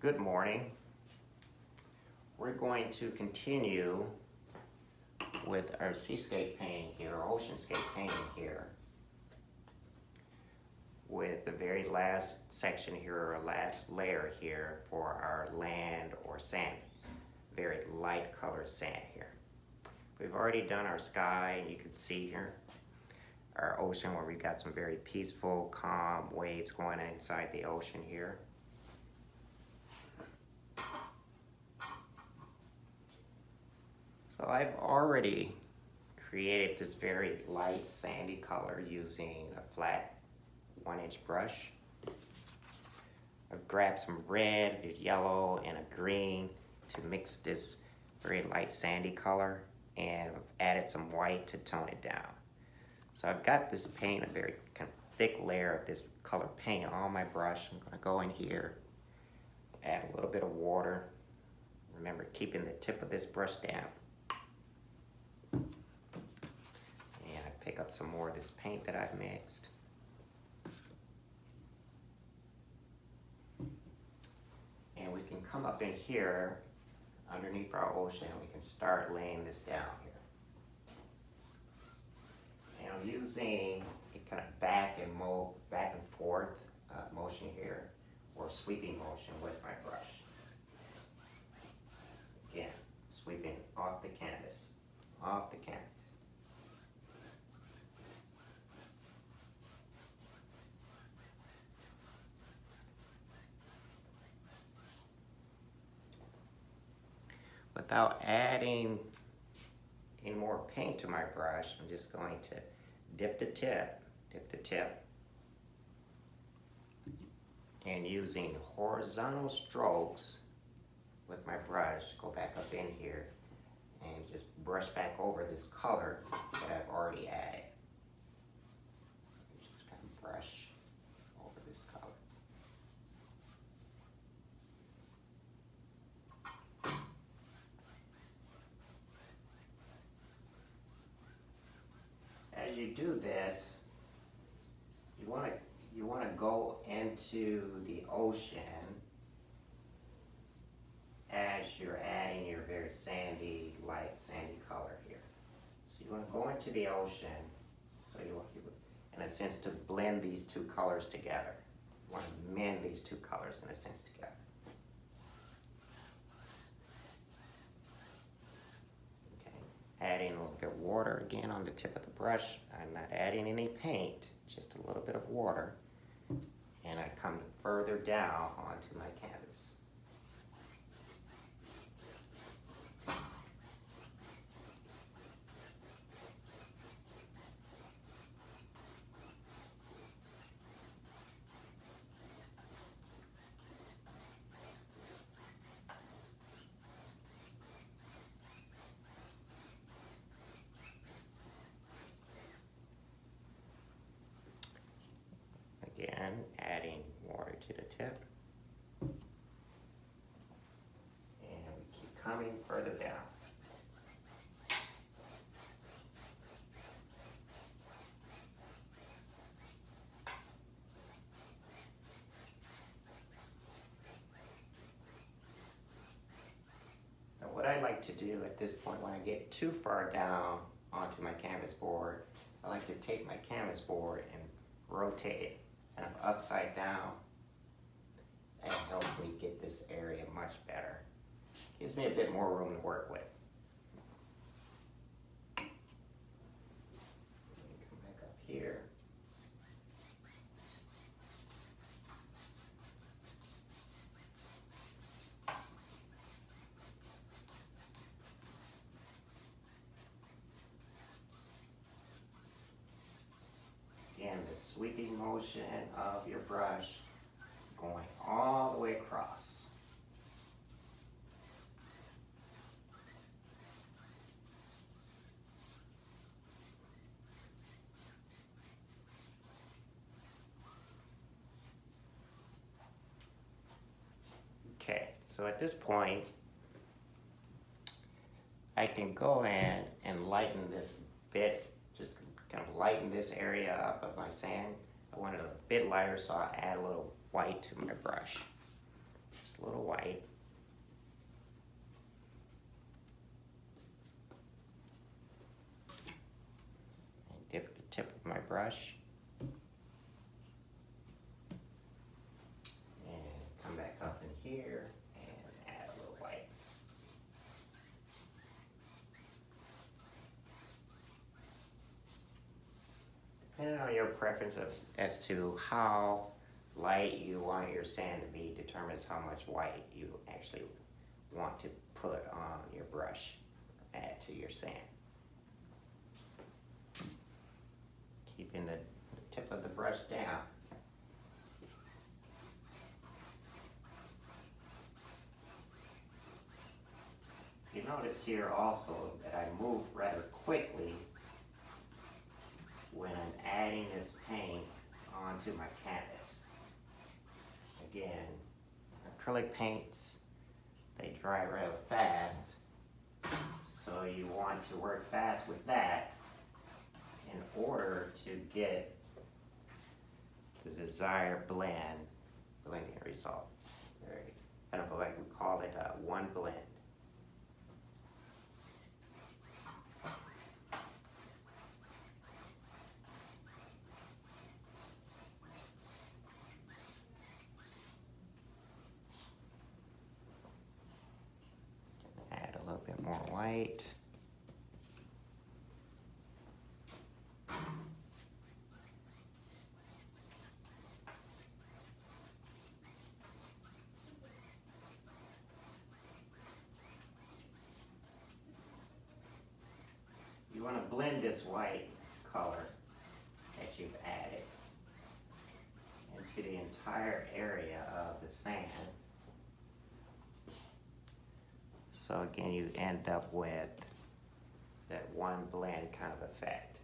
Good morning. We're going to continue with our seascape painting here, or oceanscape painting here, with the very last section here, or last layer here for our land or sand, very light colored sand here. We've already done our sky, and you can see here our ocean where we've got some very peaceful, calm waves going inside the ocean here. So I've already created this very light sandy color using a flat 1-inch brush. I've grabbed some red, a yellow, and a green to mix this very light sandy color, and I've added some white to tone it down. So I've got this paint, a very kind of thick layer of this color paint on my brush. I'm gonna go in here, add a little bit of water. Remember, keeping the tip of this brush down. And I pick up some more of this paint that I've mixed. And we can come up in here underneath our ocean, and we can start laying this down here. And I'm using a kind of back and forth motion here, or sweeping motion with my brush. Again, sweeping off the canvas. Off the canvas. Without adding any more paint to my brush, I'm just going to dip the tip, and using horizontal strokes with my brush, go back up in here and just brush back over this color that I've already added. Just kind of brush over this color. As you do this, you want to go into the ocean as you're adding your very sandy, light sandy color here. So you want to go into the ocean, so you in a sense to blend these two colors together. You want to mend these two colors in a sense together. Okay, adding a little bit of water again on the tip of the brush. I'm not adding any paint, just a little bit of water. And I come further down onto my canvas. Again, adding water to the tip. And we keep coming further down. Now what I like to do at this point, when I get too far down onto my canvas board, I like to take my canvas board and rotate it kind of upside down. That helps me get this area much better. Gives me a bit more room to work with. Come back up here. Again, the sweeping motion of your brush going all the way across. Okay, so at this point, I can go in and lighten this bit, just kind of lighten this area up of my sand. I want it a bit lighter, so I'll add a little white to my brush. Just a little white. And dip the tip of my brush. And come back up in here and add a little white. Depending on your preference as to how light you want your sand to be determines how much white you actually want to put on your brush, add to your sand. Keeping the tip of the brush down. You notice here also that I move rather quickly when I'm adding this paint onto my canvas. Again, acrylic paints, they dry rather fast, so you want to work fast with that in order to get the desired blending result. Kind of like we call it one blend. Add a little bit more white. You want to blend this white color that you've added into the entire area of the sand. So again, you end up with that one blend kind of effect.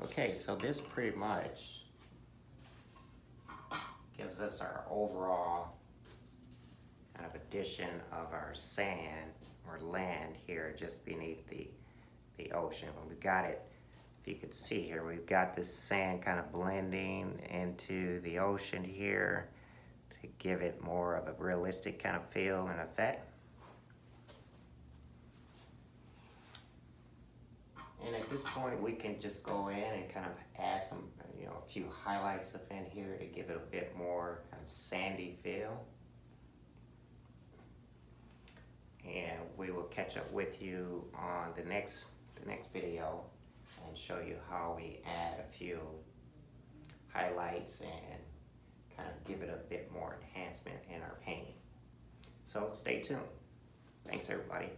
Okay, so this pretty much gives us our overall kind of addition of our sand or land here just beneath the ocean. When we got it, if you could see here, we've got this sand kind of blending into the ocean here to give it more of a realistic kind of feel and effect. And at this point, we can just go in and kind of add some, a few highlights up in here to give it a bit more kind of sandy feel. And we will catch up with you on the next video and show you how we add a few highlights and kind of give it a bit more enhancement in our painting. So stay tuned. Thanks, everybody.